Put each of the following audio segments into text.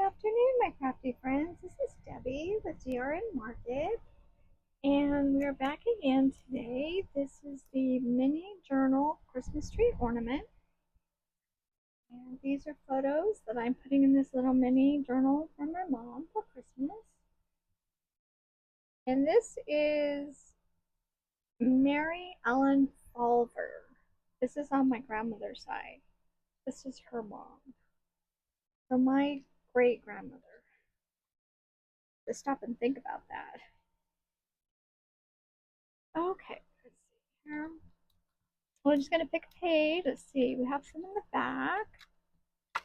afternoon, my crafty friends. This is Debbie with DRN Market, and we're back again today. This is the mini journal Christmas tree ornament, and these are photos that I'm putting in this little mini journal from my mom for Christmas. And this is Mary Ellen Fauver. This is on my grandmother's side. This is her mom. So my great-grandmother. Let's stop and think about that. Okay, let's see here. We're just going to pick a page. Let's see, we have some in the back. I'll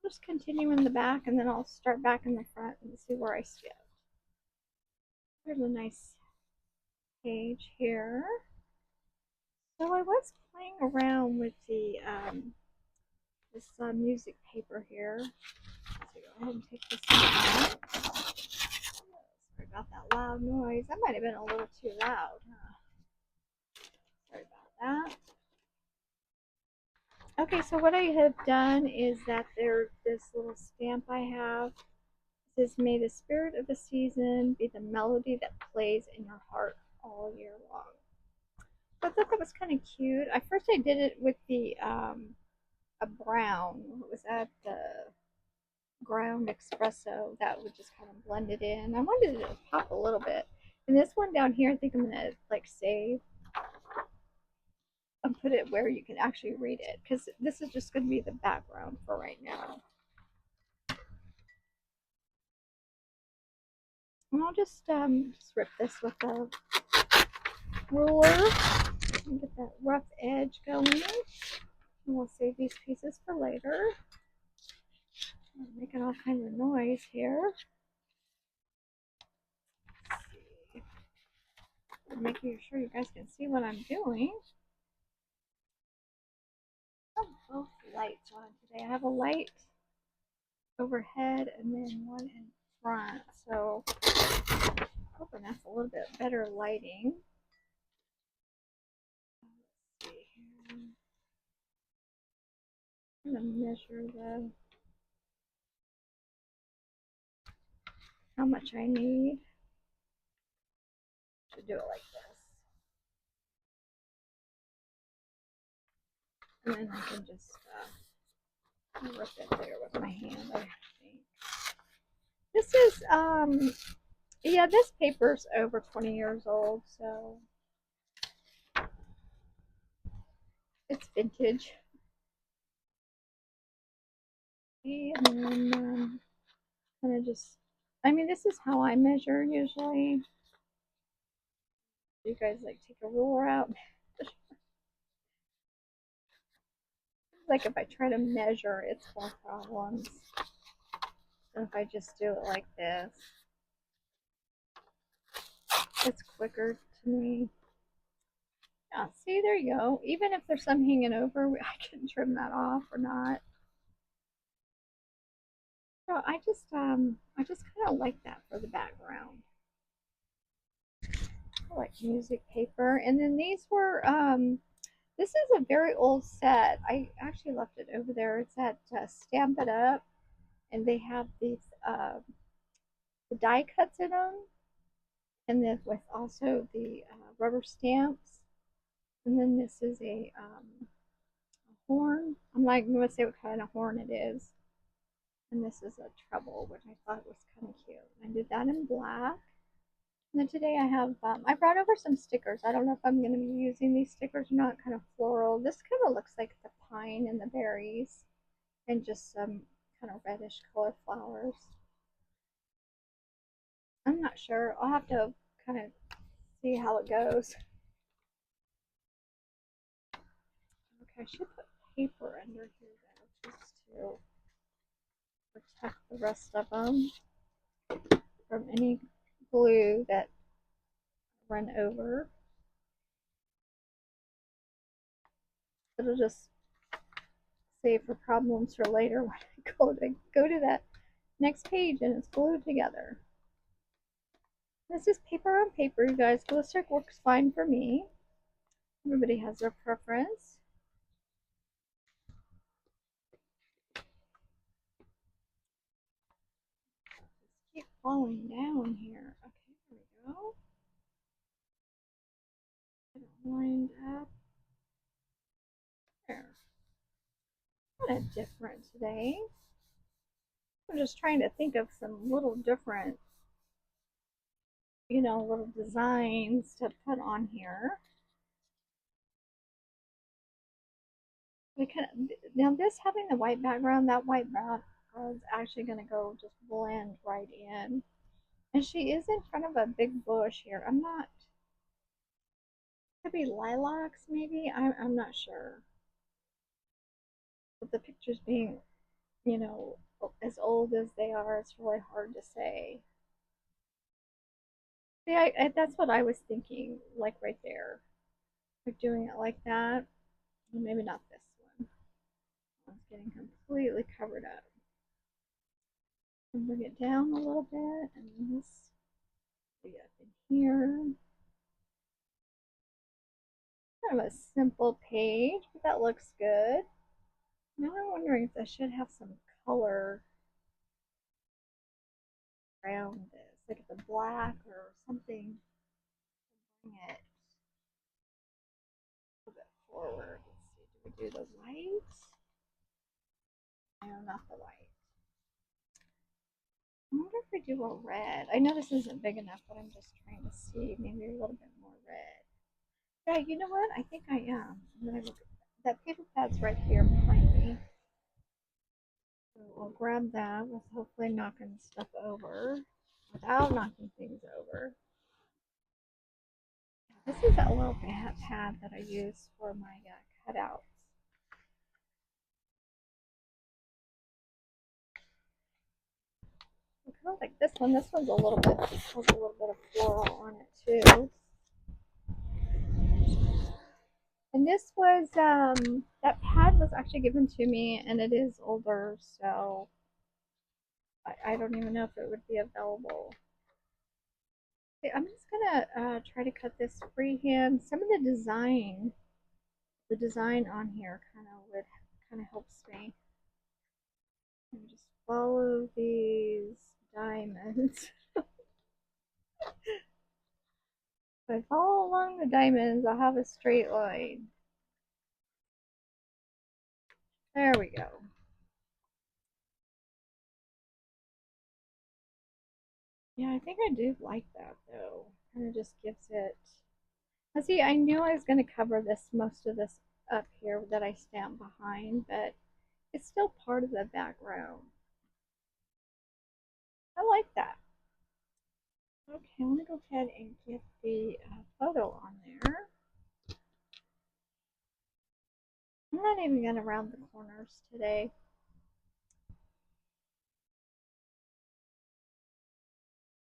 just continue in the back and then I'll start back in the front and see where I skipped. There's a nice page here. So I was playing around with the this music paper here. So go ahead and take this out. Sorry about that loud noise. That might have been a little too loud, huh? Sorry about that. Okay, so what I have done is that this little stamp I have says, "May the spirit of the season be the melody that plays in your heart all year long." So I thought that was kind of cute. At first I did it with the a brown. It was at the ground espresso that would just kind of blend it in. I wanted it to pop a little bit. And this one down here, I think I'm gonna like save and put it where you can actually read it, because this is just going to be the background for right now. And I'll just rip this with a ruler and get that rough edge going. And we'll save these pieces for later. I'm making all kinds of noise here. I'm making sure you guys can see what I'm doing. I have both lights on today. I have a light overhead and then one in front. So I'm hoping that's a little bit better lighting. Let's see here. I'm going to measure how much I need to do it like this. And then I can just rip it there with my hand, I think. This is, yeah, this paper's over 20 years old, so it's vintage. And then kind of just, I mean, this is how I measure usually. You guys like take a ruler out. Like if I try to measure, it's more problems than if I just do it like this. It's quicker to me. Yeah, see, there you go. Even if there's some hanging over, I can trim that off or not. So I just kind of like that for the background. I like music paper. And then these were, this is a very old set. I actually left it over there. It's at Stamp It Up. And they have these, the die cuts in them. And then with also the rubber stamps. And then this is a horn. I'm not going to say what kind of horn it is. And this is a treble, which I thought was kind of cute. I did that in black. And then today I have, I brought over some stickers. I don't know if I'm going to be using these stickers or not, kind of floral. This kind of looks like the pine and the berries and just some kind of reddish color flowers. I'm not sure. I'll have to kind of see how it goes. Okay, I should put paper under here though, just to protect the rest of them from any glue that run over. It'll just save for problems for later when I go to that next page and it's glued together. This is paper on paper, you guys. Glue stick works fine for me. Everybody has their preference. falling down here. Okay, there we go. Get it lined up. There. Kind of different today. I'm just trying to think of some little different, little designs to put on here. Now this having the white background, that white background is actually going to go just blend right in. And she is in front of a big bush here. I'm not, could be lilacs maybe. I'm not sure. But the pictures being, as old as they are, it's really hard to say. See, that's what I was thinking, like right there. Like doing it like that. Well, maybe not this one. It's getting completely covered up. And bring it down a little bit, and this be up in here. Kind of a simple page, but that looks good. Now I'm wondering if I should have some color around this, like the black or something. Bring it a little bit forward. Let's see, do we do the white? No, not the white. I wonder if we do a red. I know this isn't big enough, but I'm just trying to see. Maybe a little bit more red. Yeah, you know what? I think I am. I'm gonna look at that paper pad's right here behind me. So we'll grab that with hopefully knocking stuff over without knocking things over. This is that little pad that I use for my cutouts. I kind of like this one. This one's a little bit has a little bit of floral on it too. And this was that pad was actually given to me, and it is older, so I don't even know if it would be available. Okay, I'm just gonna try to cut this freehand. Some of the design on here kind of helps me. And just follow these diamonds. If I follow along the diamonds, I'll have a straight line. There we go. Yeah, I think I do like that though. Kind of just gives it. Let's see, I knew I was going to cover most of this up here that I stamped behind, but it's still part of the background. I like that. Okay, I'm going to go ahead and get the photo on there. I'm not even going to round the corners today.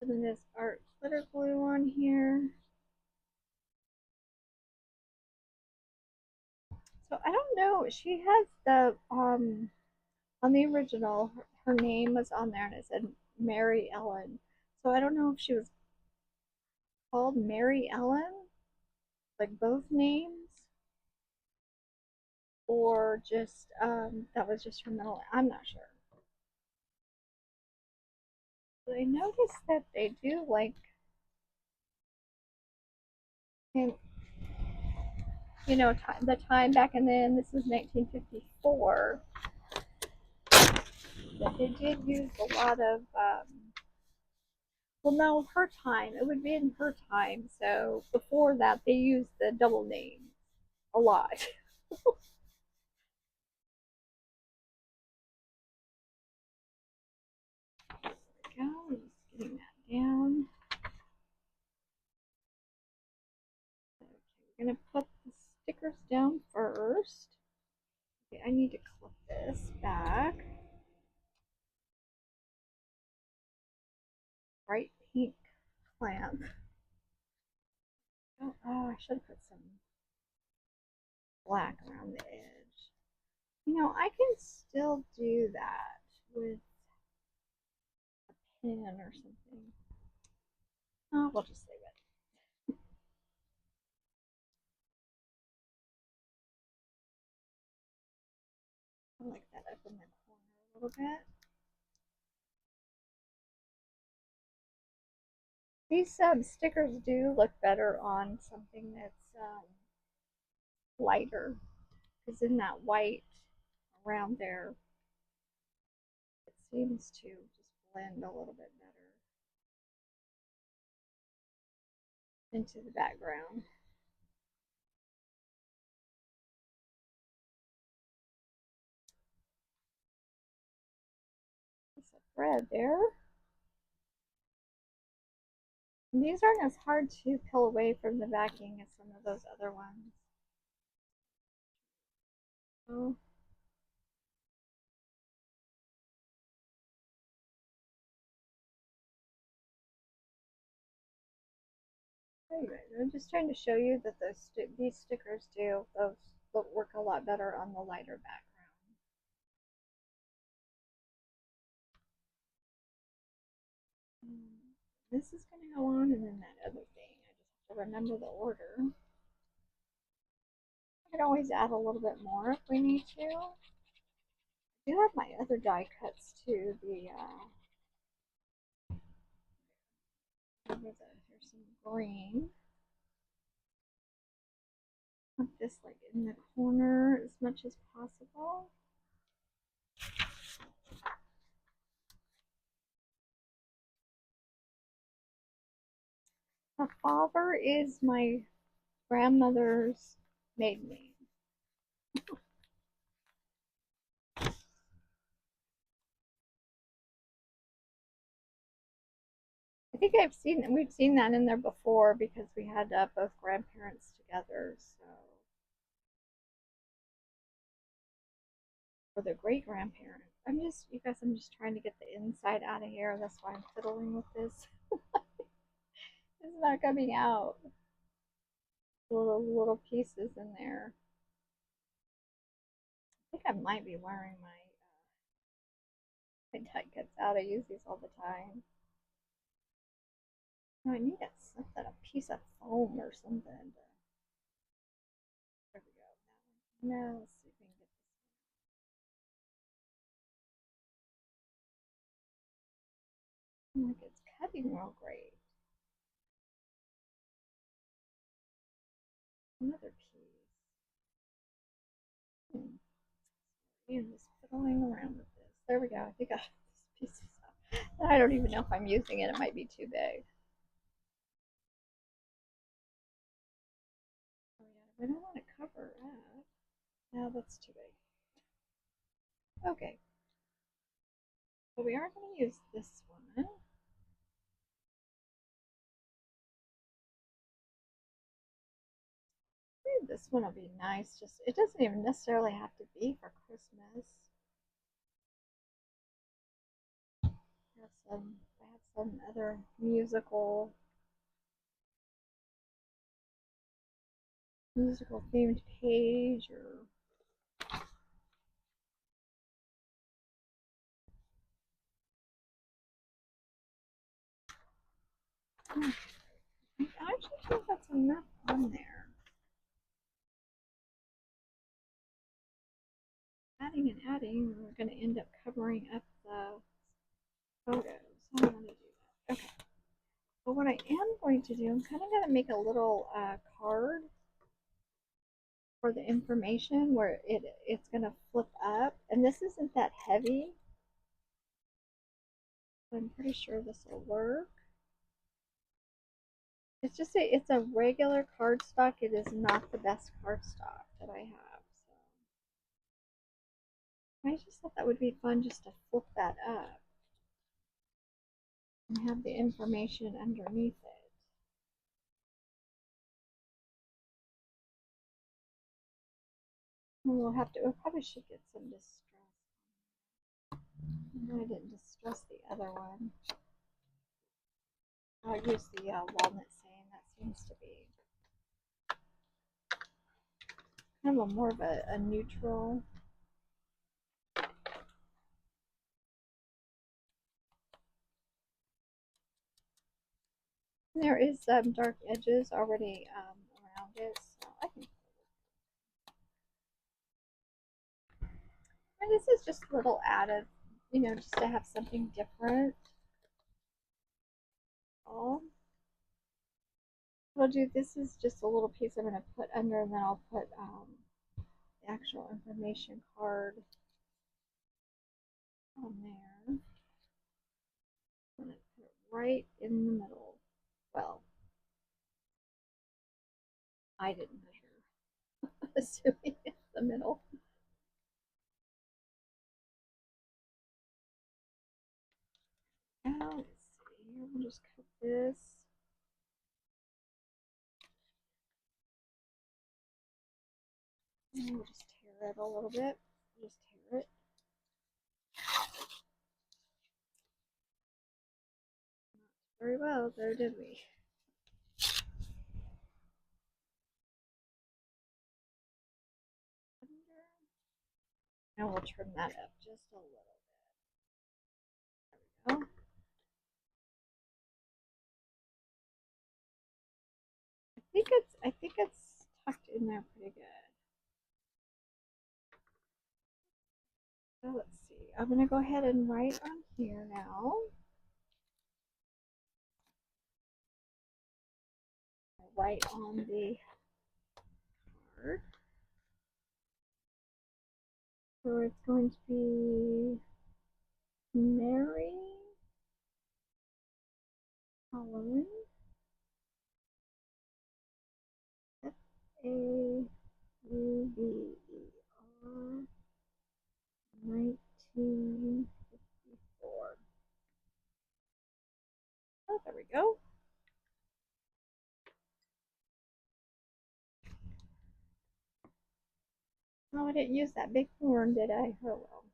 Putting this art glitter glue on here. So I don't know. She has the on the original, her name was on there and it said Mary Ellen. So I don't know if she was called Mary Ellen, like both names, or just that was just her middle. I'm not sure. But I noticed that they do like, and the time back and then. This is 1954. That they did use a lot of. Well, no, her time. It would be in her time. So before that, they used the double names a lot. There we go. Just getting that down. Okay, we're gonna put the stickers down first. Okay, I need to clip this back. Bright pink clamp. Oh, I should have put some black around the edge. I can still do that with a pin or something. Oh, we'll just leave it. I like that up in the corner a little bit. These stickers do look better on something that's lighter, because in that white around there, it seems to just blend a little bit better into the background. There's a thread there. And these aren't as hard to peel away from the backing as some of those other ones. Oh. Anyway, I'm just trying to show you that these stickers do those work a lot better on the lighter background. This is going to go on, and then that other thing. I just have to remember the order. I could always add a little bit more if we need to. I do have my other die cuts too. Here's some green. Put this like in the corner as much as possible. Fauver is my grandmother's maiden name. I think we've seen that in there before because we had both grandparents together, so. Or the great-grandparent. You guys, I'm just trying to get the inside out of here. That's why I'm fiddling with this. It's not coming out. Little pieces in there. I think I might be wearing my die cuts out. I use these all the time. Oh, I need a piece of foam or something. There we go. Now let's see if we can get this. Like it's cutting real great. Another piece. I'm just fiddling around with this. There we go. I think I have this piece of stuff. I don't even know if I'm using it. It might be too big. Oh yeah, I don't want to cover up. No, that's too big. Okay. So we are going to use this one. This one will be nice. Just it doesn't even necessarily have to be for Christmas. I have some other musical themed page or I actually think that's enough on there. Adding and adding, we're going to end up covering up the photos. I don't want to do that. Okay. But what I am going to do, I'm kind of going to make a little card for the information where it's going to flip up. And this isn't that heavy. So I'm pretty sure this will work. It's a regular cardstock. It is not the best cardstock that I have. So I just thought that would be fun just to flip that up and have the information underneath it. We probably should get some distress. No, I didn't distress the other one. I'll use the walnut stain. That seems to be kind of more of a neutral. There is some dark edges already around it, so I think. And this is just a little added, just to have something different. Oh. what I'll do, this is just a little piece I'm going to put under, and then I'll put the actual information card on there. I'm going to put it right in the middle. Well, I didn't measure, assuming it's the middle. Now, let's see, we'll just cut this. And we'll just tear it a little bit. We'll just tear it. Not very well, though, did we? Now we'll trim that up just a little bit. There we go. I think it's tucked in there pretty good. So let's see. I'm gonna go ahead and write on here now. I'll write on the card. So it's going to be Mary Ellen Fauver 1954. Oh, there we go. Oh, I didn't use that big horn, did I? Oh well.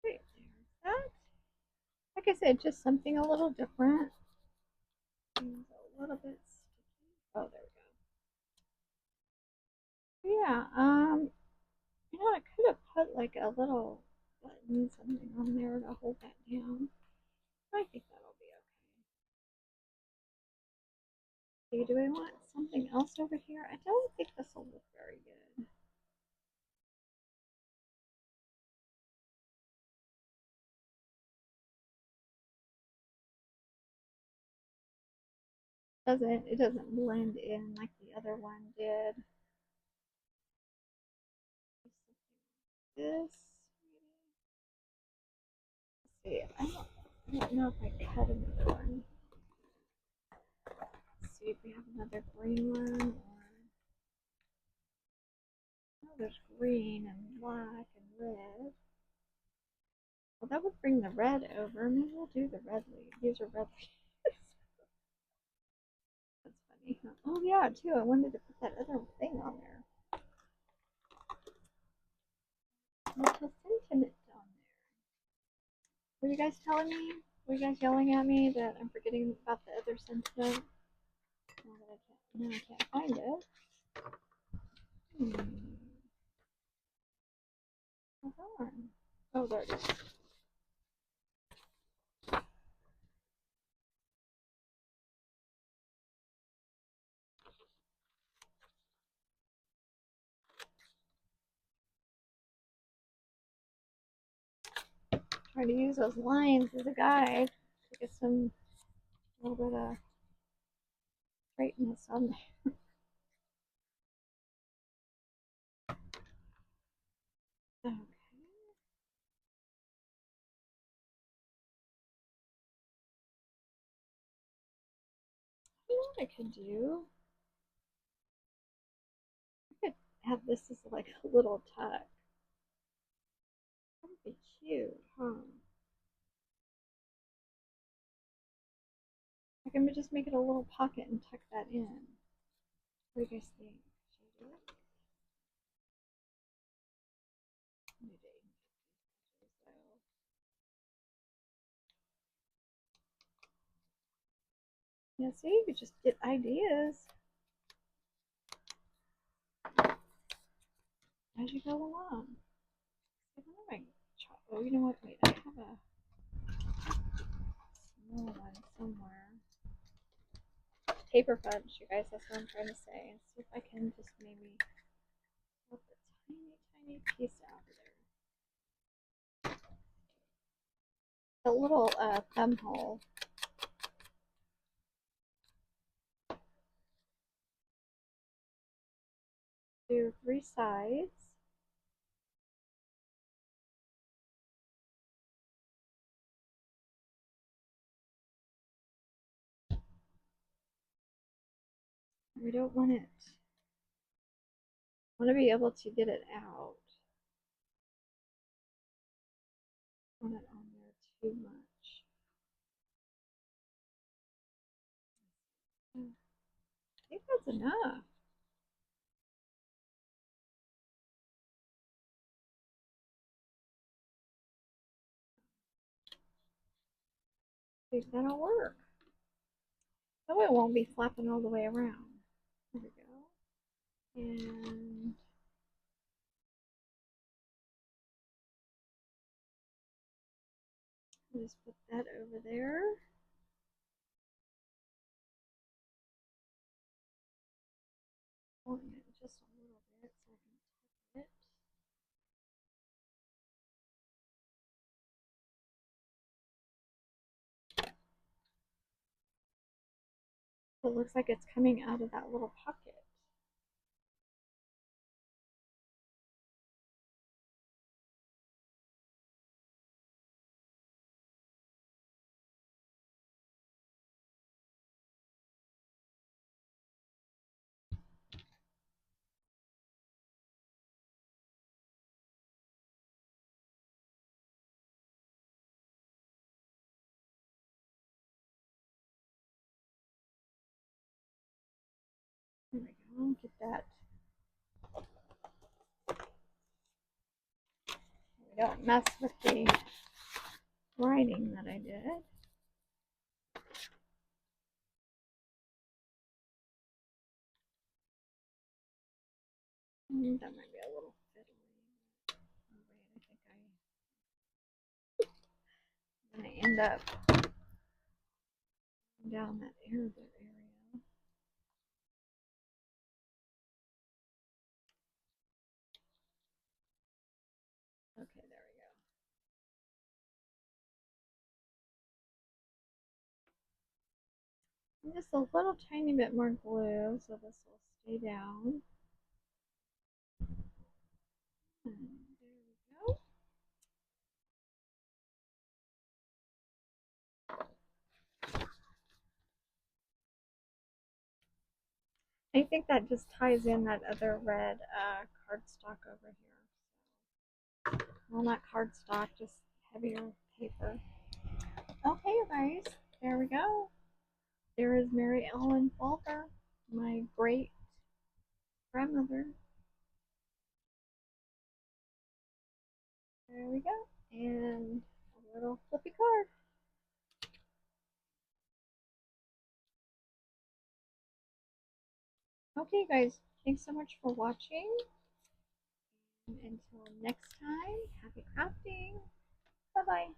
Wait, there's that. Like I said, just something a little different. A little bit sticky. Oh, there we go. Yeah, you know, I could have put like a little button, something on there to hold that down. I think that'll be okay. Okay, do I want something else over here? I don't think this will look very good. It doesn't blend in like the other one did. This, maybe. Let's see, I don't know if I cut another one. Let's see if we have another green one. Oh, there's green and black and red. Well, that would bring the red over. Maybe we'll do the red leaves. These are red leaves. That's funny. Huh? Oh yeah, too. I wanted to put that other thing on there. What's the sentiment on there? Were you guys telling me? Were you guys yelling at me that I'm forgetting about the other sentiment? Now I can't find it. Hold on. Oh, there it is. Try to use those lines as a guide to get some a little bit of straightness on there. Okay. You know what I could do? I could have this as like a little tuck. That would be cute, huh? I can just make it a little pocket and tuck that in. What do you guys think? Should I do it? Yeah, see, you just get ideas as you go along. Oh, you know what? Wait, I have a small one somewhere. Paper fudge, you guys, that's what I'm trying to say. And see if I can just maybe put a tiny piece out of there. A little thumb hole. Do 3 sides. We don't want it. I want to be able to get it out. I don't want it on there too much. I think that's enough. I think that'll work. That way it won't be flapping all the way around. There we go. And just put that over there. Ornament just a little bit so I can tuck it. It looks like it's coming out of that little pocket. There we go. Get that. We don't mess with the writing that I did. That might be a little fiddly. Oh, wait, I'm going to end up down that area. Okay, there we go. And just a little tiny bit more glue so this will stay down. And there we go. I think that just ties in that other red cardstock over here. Well, not cardstock, just heavier paper. Okay, you guys, there we go. There is Mary Ellen Fauver, my great-grandmother. There we go. And a little flippy card. Okay, guys, thanks so much for watching. And until next time, happy crafting. Bye-bye.